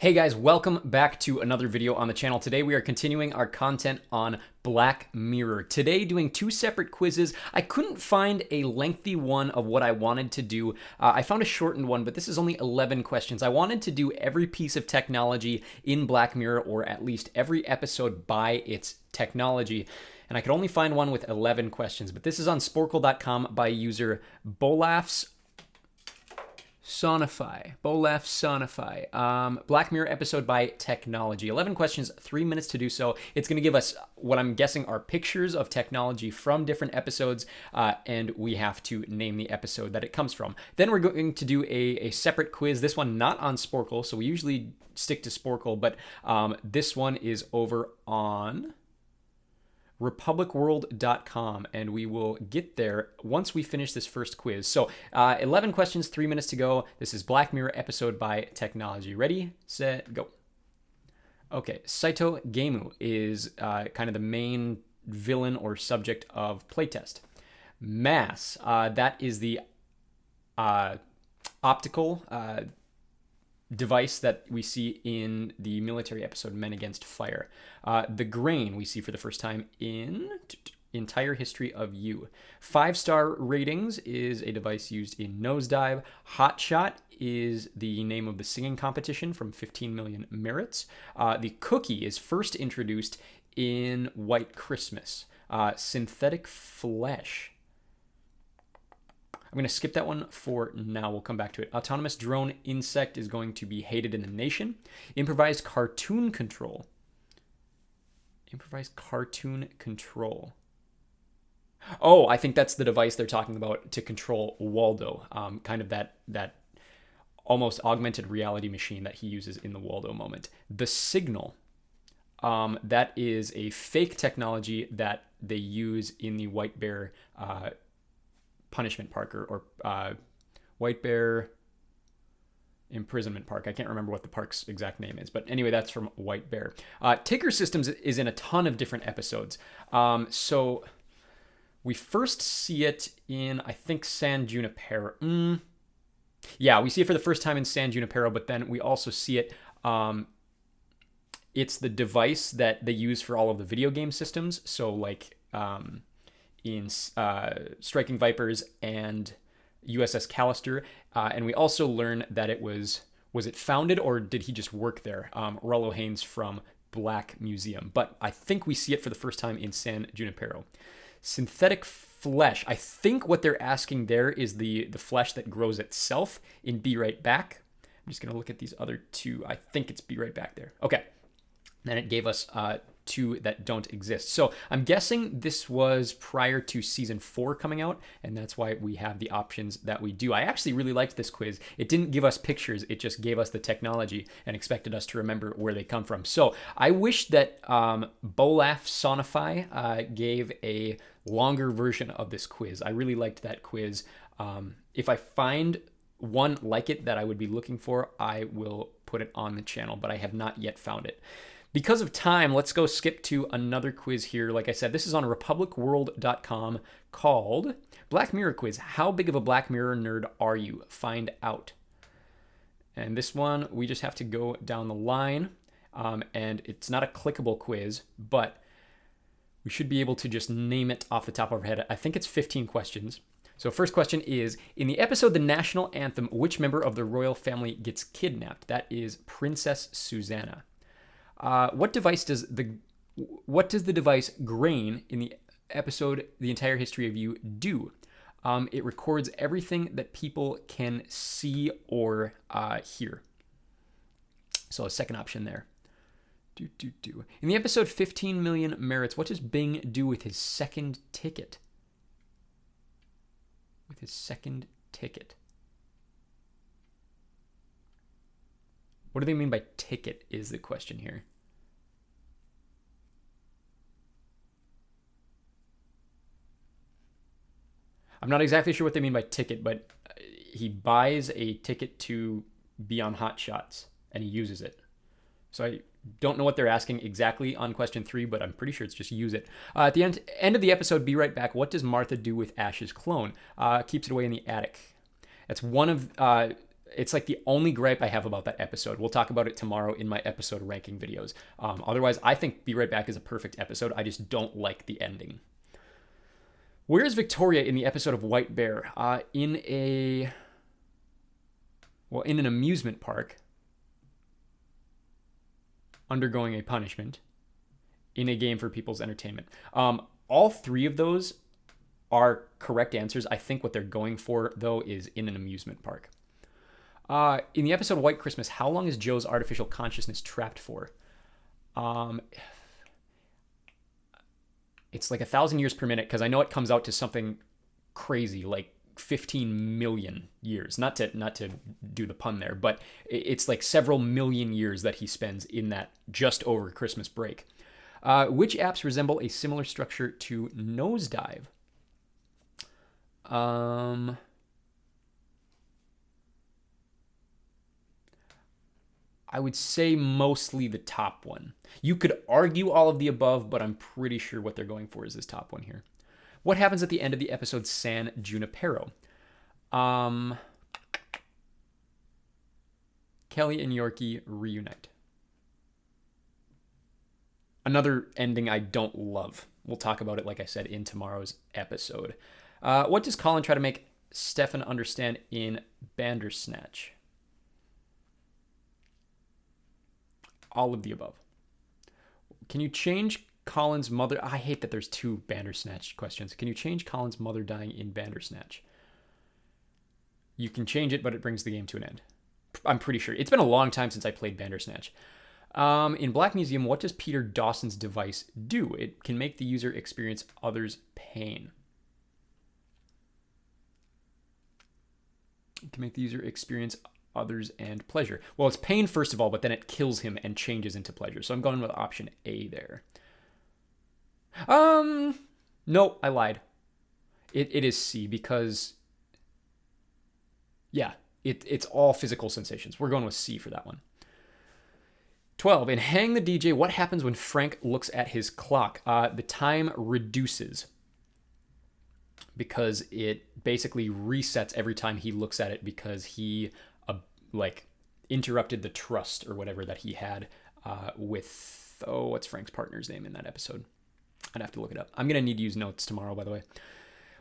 Hey guys, welcome back to another video on the channel. Today we are continuing our content on Black Mirror. Today doing two separate quizzes. I couldn't find a lengthy one of what I wanted to do. I found a shortened one, but this is only 11 questions. I wanted to do every piece of technology in Black Mirror, or at least every episode by its technology. And I could only find one with 11 questions, but this is on Sporcle.com by user Bolafs Sonify. Black Mirror episode by technology. 11 questions, 3 minutes to do so. It's going to give us what I'm guessing are pictures of technology from different episodes, and we have to name the episode that it comes from. Then we're going to do a separate quiz, this one not on Sporcle, so we usually stick to Sporcle, but this one is over on republicworld.com, and we will get there once we finish this first quiz. So 11 questions, 3 minutes to go. This is Black Mirror episode by technology. Ready, set, go. Okay, Saito Gemu is kind of the main villain or subject of playtest. Mass, that is the optical device that we see in the military episode Men Against Fire. The Grain we see for the first time in Entire History of You. 5-star ratings is a device used in Nosedive. Hotshot is the name of the singing competition from 15 Million Merits. The Cookie is first introduced in White Christmas. Synthetic Flesh, I'm going to skip that one for now. We'll come back to it. Autonomous drone insect is going to be hated in the nation. Improvised cartoon control. Oh, I think that's the device they're talking about to control Waldo. Kind of that almost augmented reality machine that he uses in the Waldo moment. The Signal. That is a fake technology that they use in the White Bear punishment park, or White Bear imprisonment park. I can't remember what the park's exact name is, but anyway, that's from White Bear. Ticker Systems is in a ton of different episodes. So we first see it in, I think, San Junipero. Yeah, we see it for the first time in San Junipero, but then we also see it. It's the device that they use for all of the video game systems. So like in Striking Vipers and USS Callister, and we also learn that it was it founded, or did he just work there? Rollo Haynes from Black Museum, but I think we see it for the first time in San Junipero. Synthetic Flesh, I think what they're asking there is the flesh that grows itself in Be Right Back. I'm just going to look at these other two. I think it's Be Right Back there. Okay. Then it gave us two that don't exist. So I'm guessing this was prior to season 4 coming out, and that's why we have the options that we do. I actually really liked this quiz. It didn't give us pictures, it just gave us the technology and expected us to remember where they come from. So I wish that Bolaf Sonify gave a longer version of this quiz. I really liked that quiz. If I find one like it that I would be looking for, I will put it on the channel, but I have not yet found it. Because of time, let's go skip to another quiz here. Like I said, this is on republicworld.com called Black Mirror Quiz. How big of a Black Mirror nerd are you? Find out. And this one, we just have to go down the line. And it's not a clickable quiz, but we should be able to just name it off the top of our head. I think it's 15 questions. So first question is, in the episode The National Anthem, which member of the royal family gets kidnapped? That is Princess Susanna. What does the device Grain in the episode The Entire History of You do? It records everything that people can see or hear. So a second option there. In the episode 15 Million Merits, what does Bing do with his second ticket? What do they mean by ticket is the question here. I'm not exactly sure what they mean by ticket, but he buys a ticket to be on Hot Shots, and he uses it. So I don't know what they're asking exactly on question 3, but I'm pretty sure it's just use it. At the end of the episode, Be Right Back, what does Martha do with Ash's clone? Keeps it away in the attic. That's one of It's like the only gripe I have about that episode. We'll talk about it tomorrow in my episode ranking videos. Otherwise, I think Be Right Back is a perfect episode. I just don't like the ending. Where is Victoria in the episode of White Bear? In an amusement park, undergoing a punishment, in a game for people's entertainment. All three of those are correct answers. I think what they're going for, though, is in an amusement park. In the episode White Christmas, how long is Joe's artificial consciousness trapped for? It's like 1,000 years per minute, because I know it comes out to something crazy, like 15 million years. Not to do the pun there, but it's like several million years that he spends in that just over Christmas break. Which apps resemble a similar structure to Nosedive? I would say mostly the top one. You could argue all of the above, but I'm pretty sure what they're going for is this top one here. What happens at the end of the episode San Junipero? Kelly and Yorkie reunite. Another ending I don't love. We'll talk about it, like I said, in tomorrow's episode. What does Colin try to make Stefan understand in Bandersnatch? All of the above. Can you change Colin's mother? I hate that there's two Bandersnatch questions. Can you change Colin's mother dying in Bandersnatch? You can change it, but it brings the game to an end. I'm pretty sure. It's been a long time since I played Bandersnatch. In Black Museum, what does Peter Dawson's device do? It can make the user experience others' pain. It can make the user experience others and pleasure. Well, it's pain first of all, but then it kills him and changes into pleasure. So I'm going with option A there. No, I lied. It is C because, yeah, it's all physical sensations. We're going with C for that one. 12. In Hang the DJ, what happens when Frank looks at his clock? The time reduces because it basically resets every time he looks at it because he interrupted the trust or whatever that he had with, what's Frank's partner's name in that episode? I'd have to look it up. I'm going to need to use notes tomorrow, by the way.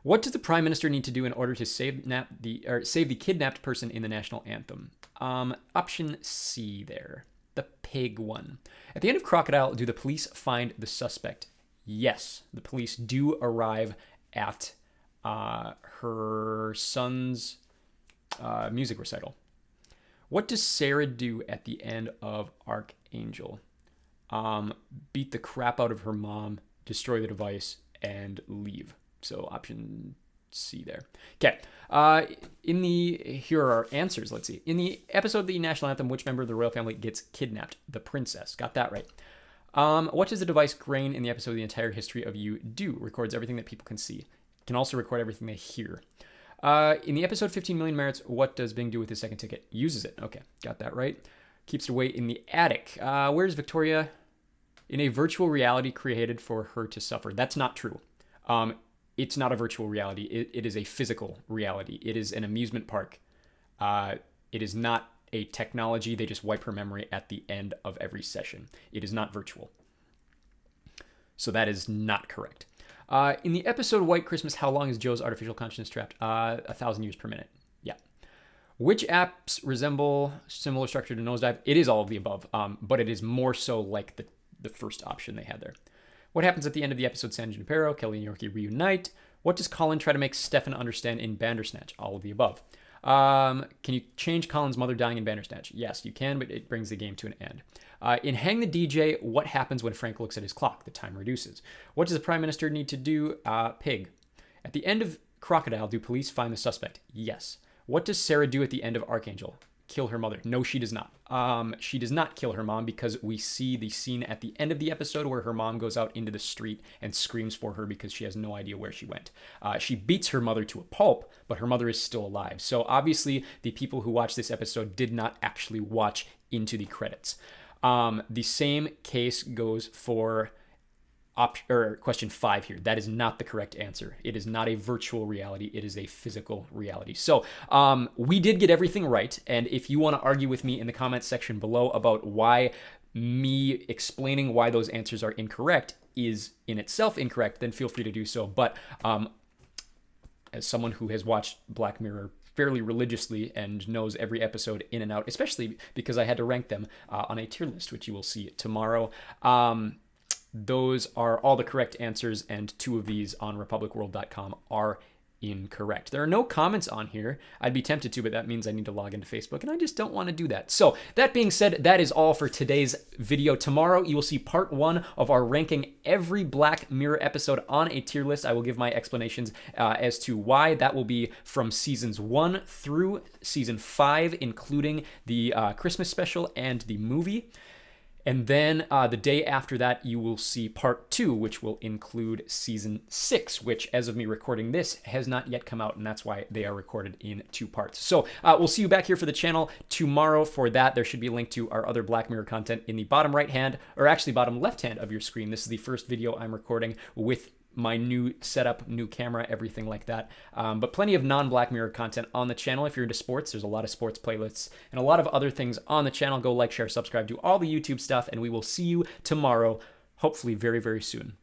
What does the Prime Minister need to do in order to save the kidnapped person in the national anthem? Option C there. The pig one. At the end of Crocodile, do the police find the suspect? Yes, the police do arrive at her son's music recital. What does Sarah do at the end of Archangel? Beat the crap out of her mom, destroy the device, and leave. So option C there. Okay. Here are our answers. Let's see. In the episode of the national anthem, which member of the royal family gets kidnapped? The princess. Got that right. What does the device Grain in the episode of The Entire History of You do? Records everything that people can see. It can also record everything they hear. In the episode 15 Million Merits, what does Bing do with his second ticket? Uses it. Okay, got that right. Keeps it away in the attic. Where's Victoria? In a virtual reality created for her to suffer. That's not true. It's not a virtual reality. It is a physical reality. It is an amusement park. It is not a technology. They just wipe her memory at the end of every session. It is not virtual. So that is not correct. In the episode White Christmas, how long is Joe's artificial consciousness trapped? 1,000 years per minute. Yeah. Which apps resemble similar structure to Nosedive? It is all of the above, but it is more so like the first option they had there. What happens at the end of the episode San Junipero? Kelly and Yorkie reunite. What does Colin try to make Stefan understand in Bandersnatch? All of the above. Can you change Colin's mother dying in Bandersnatch? Yes, you can, but it brings the game to an end. In Hang the DJ, what happens when Frank looks at his clock? The time reduces. What does the Prime Minister need to do? Pig. At the end of Crocodile, do police find the suspect? Yes. What does Sarah do at the end of Archangel? Kill her mother. No, she does not. She does not kill her mom because we see the scene at the end of the episode where her mom goes out into the street and screams for her because she has no idea where she went. She beats her mother to a pulp, but her mother is still alive. So obviously the people who watched this episode did not actually watch into the credits. The same case goes for or question 5 here. That is not the correct answer. It is not a virtual reality. It is a physical reality. So we did get everything right. And if you want to argue with me in the comments section below about why me explaining why those answers are incorrect is in itself incorrect, then feel free to do so. But as someone who has watched Black Mirror fairly religiously and knows every episode in and out, especially because I had to rank them on a tier list, which you will see tomorrow. Those are all the correct answers, and 2 of these on republicworld.com are incorrect. There are no comments on here. I'd be tempted to, but that means I need to log into Facebook, and I just don't want to do that. So that being said, that is all for today's video. Tomorrow, you will see part 1 of our ranking every Black Mirror episode on a tier list. I will give my explanations as to why. That will be from seasons 1 through season 5, including the Christmas special and the movie. And then the day after that, you will see part 2, which will include season 6, which, as of me recording this, has not yet come out, and that's why they are recorded in 2 parts. So we'll see you back here for the channel tomorrow for that. There should be a link to our other Black Mirror content in the bottom right hand, or actually bottom left hand of your screen. This is the first video I'm recording with my new setup, new camera, everything like that. But plenty of non-Black Mirror content on the channel. If you're into sports, there's a lot of sports playlists and a lot of other things on the channel. Go like, share, subscribe, do all the YouTube stuff, and we will see you tomorrow, hopefully very, very soon.